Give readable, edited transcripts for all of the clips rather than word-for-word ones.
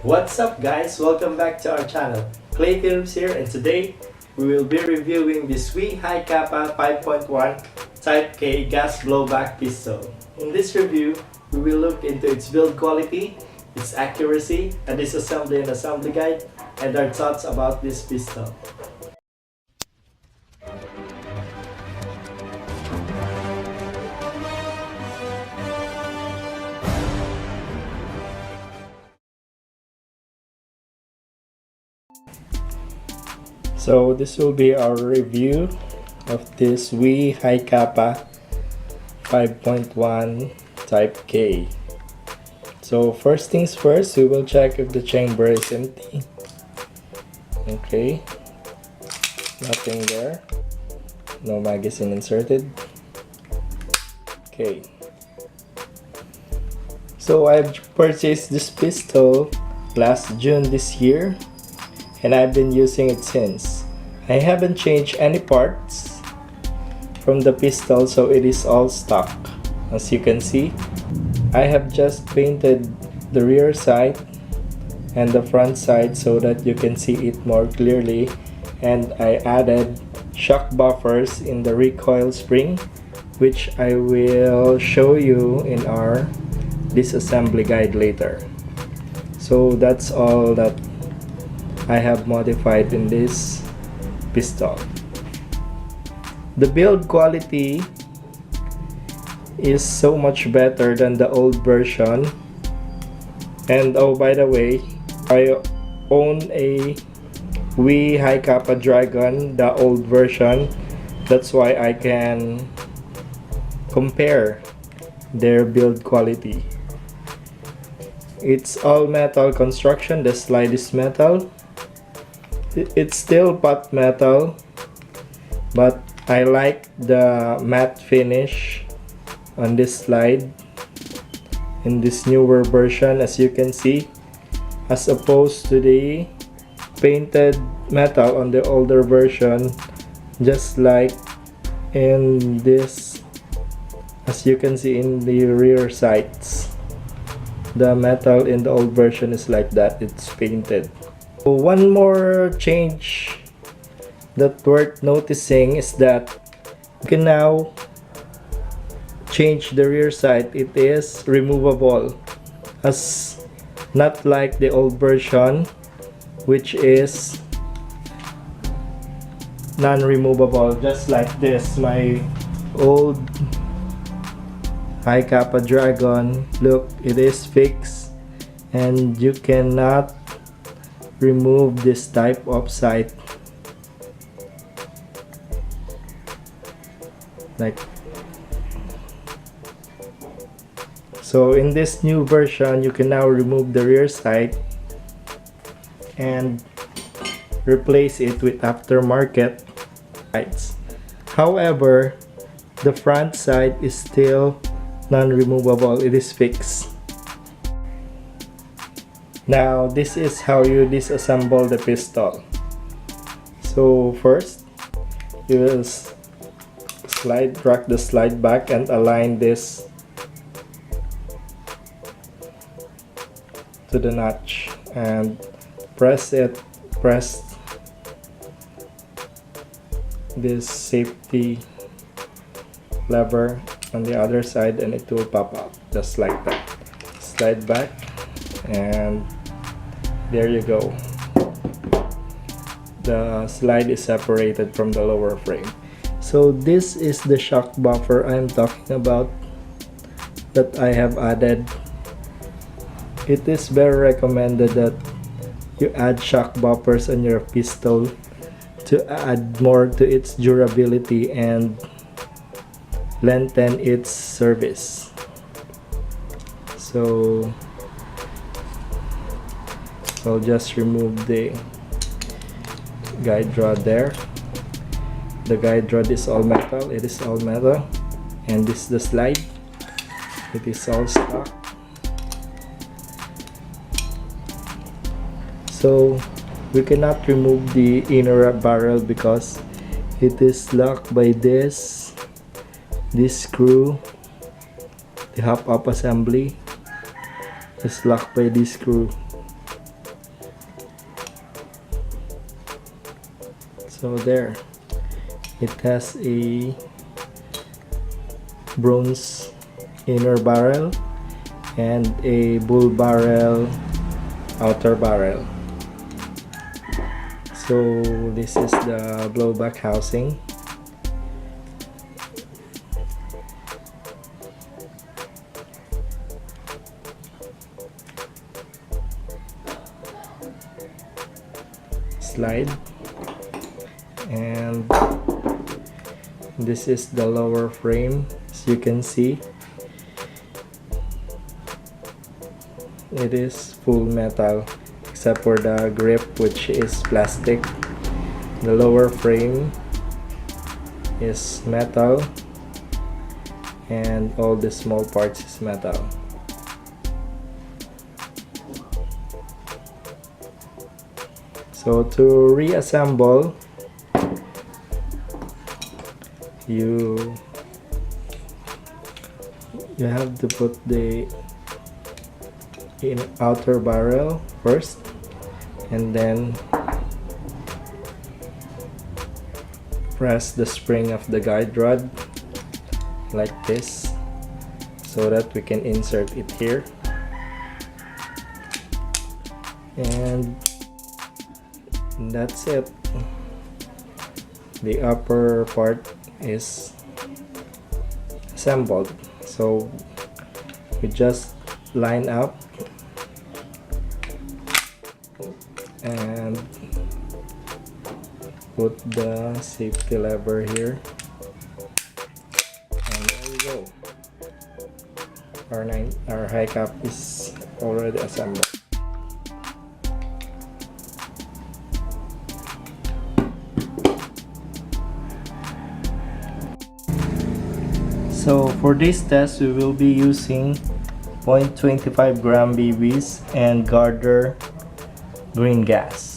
What's up guys, welcome back to our channel. Clay Films here, and today we will be reviewing this WE Hicapa 5.1 Type K gas blowback pistol. In this review, we will look into its build quality, its accuracy, a disassembly and assembly guide, and our thoughts about this pistol. So this will be our review of this WE Hicapa 5.1 Type K. So first things first, we will check if the chamber is empty. Okay, nothing there, no magazine inserted. Okay, so I've purchased this pistol last June this year, and I've been using it since. I haven't changed any parts from the pistol, so it is all stock. As you can see, I have just painted the rear side and the front side so that you can see it more clearly, and I added shock buffers in the recoil spring, which I will show you in our disassembly guide later. So that's all that I have modified in this pistol. The build quality is so much better than the old version, and oh, by the way, I own a WE Hicapa Dragon, the old version. That's why I can compare their build quality. It's all metal construction. The slide is metal. It's still pot metal, but I like the matte finish on this slide in this newer version, as you can see, as opposed to the painted metal on the older version. Just like in this, as you can see in the rear sights, the metal in the old version is like that, it's painted. One more change that worth noticing is that you can now change the rear sight. It is removable, as not like the old version, which is non-removable, just like this. My old Hicapa Dragon, look, it is fixed and you cannot remove this type of sight. Like so, in this new version, you can now remove the rear sight and replace it with aftermarket sights. However, the front sight is still non-removable, it is fixed. Now, this is how you disassemble the pistol. So first, you will drag the slide back and align this to the notch and press this safety lever on the other side, and it will pop out just like that. Slide back, and there you go. The slide is separated from the lower frame. So this is the shock buffer I'm talking about that I have added. It is very recommended that you add shock buffers on your pistol to add more to its durability and lengthen its service. So I'll just remove the guide rod there. The guide rod is all metal, it is all metal, and this is the slide, it is all stock. So we cannot remove the inner barrel because it is locked by this screw. The hop-up assembly is locked by this screw. So there, it has a bronze inner barrel and a bull barrel outer barrel. So this is the blowback housing. Slide, and this is the lower frame. As you can see, it is full metal except for the grip, which is plastic. The lower frame is metal and all the small parts is metal. So to reassemble, you have to put the outer barrel first, and then press the spring of the guide rod like this so that we can insert it here. And that's it. The upper part is assembled, so we just line up and put the safety lever here, and there we go. Our Hicapa is already assembled. So for this test, we will be using 0.25 gram BBs and Gardner green gas.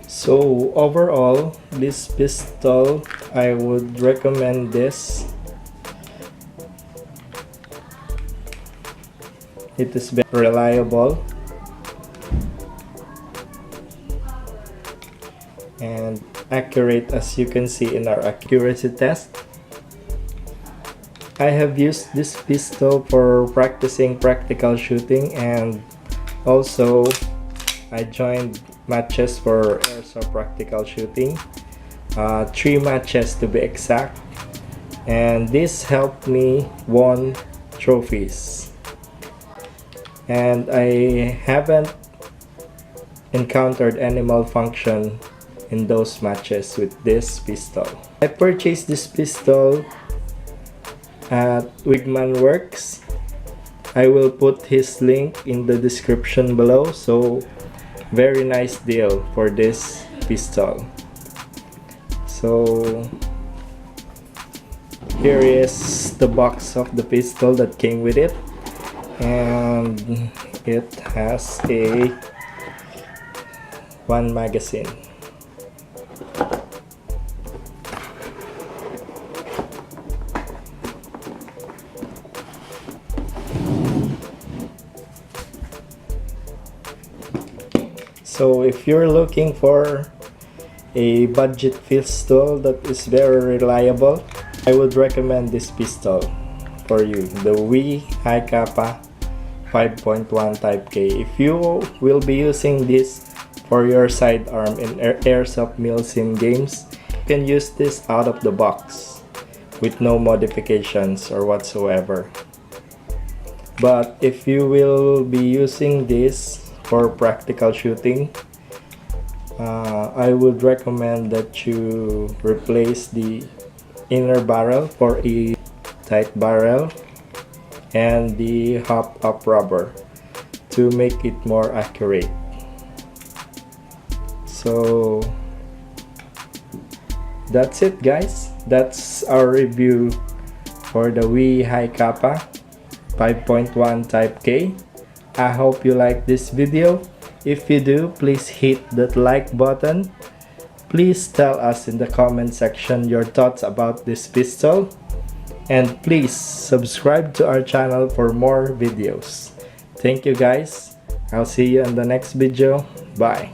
So overall, this pistol, I would recommend this. It is very reliable and accurate, as you can see in our accuracy test. I have used this pistol for practicing practical shooting, and also I joined matches for Airsoft practical shooting, 3 matches to be exact, and this helped me won trophies, and I haven't encountered any malfunction in those matches with this pistol. I purchased this pistol at Wigman Works. I will put his link in the description below. So very nice deal for this pistol. So here is the box of the pistol that came with it, and it has a 1 magazine. So if you're looking for a budget pistol that is very reliable, I would recommend this pistol for you, the WE Hicapa 5.1 Type K. If you will be using this for your sidearm in Airsoft Milsim games, you can use this out of the box with no modifications or whatsoever. But if you will be using this for practical shooting, I would recommend that you replace the inner barrel for a tight barrel and the hop up rubber to make it more accurate. So that's it guys. That's our review for the WE Hicapa 5.1 Type K. I hope you like this video. If you do, please hit that like button. Please tell us in the comment section your thoughts about this pistol. And please subscribe to our channel for more videos. Thank you guys. I'll see you in the next video. Bye.